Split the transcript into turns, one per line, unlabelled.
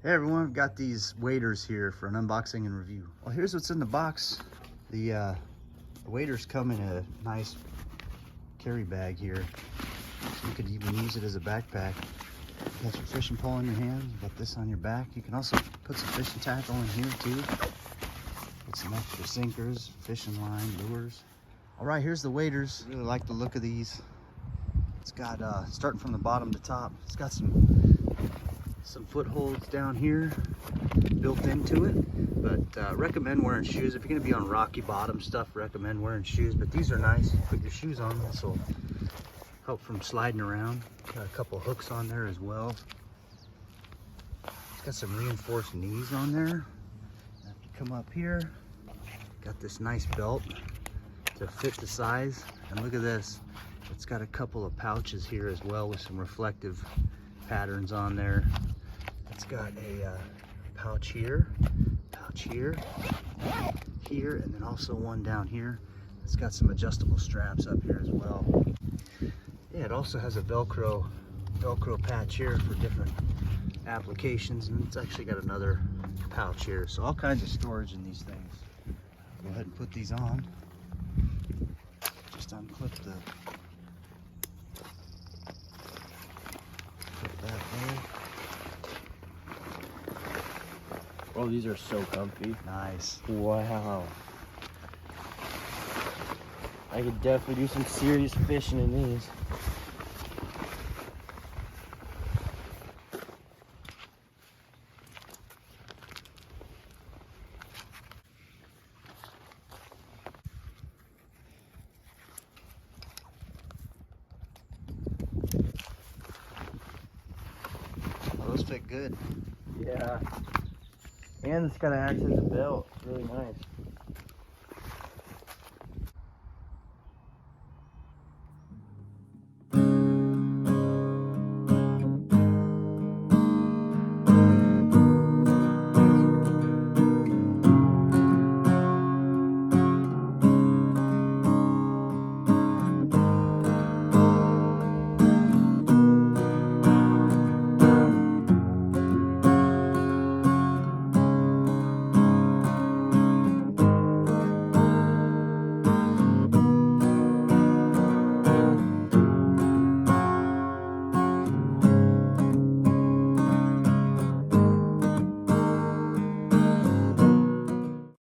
Hey everyone, I've got these waders here for an unboxing and review. Well, here's what's in the box. The waders come in a nice carry bag here. So you could even use it as a backpack. You got your fishing pole in your hand, you got this on your back. You can also put some fishing tackle in here too. Put some extra sinkers, fishing line, lures. All right, here's the waders. I really like the look of these. It's got, starting from the bottom to top, it's got some footholds down here built into it, but recommend wearing shoes. If you're going to be on rocky bottom stuff, recommend wearing shoes, but these are nice. Put your shoes on, this will help from sliding around. Got a couple hooks on there as well. It's got some reinforced knees on there. If you come up here, got this nice belt to fit the size, and look at this, it's got a couple of pouches here as well with some reflective patterns on there. It's got a pouch here, here, and then also one down here. It's got some adjustable straps up here as well. Yeah, it also has a Velcro patch here for different applications, and it's actually got another pouch here. So all kinds of storage in these things. Go ahead and put these on. Just unclip put that there.
Oh, these are so comfy.
Nice.
Wow. I could definitely do some serious fishing in these.
Oh, those fit good.
Yeah. And it's got to act as a belt. It's really nice.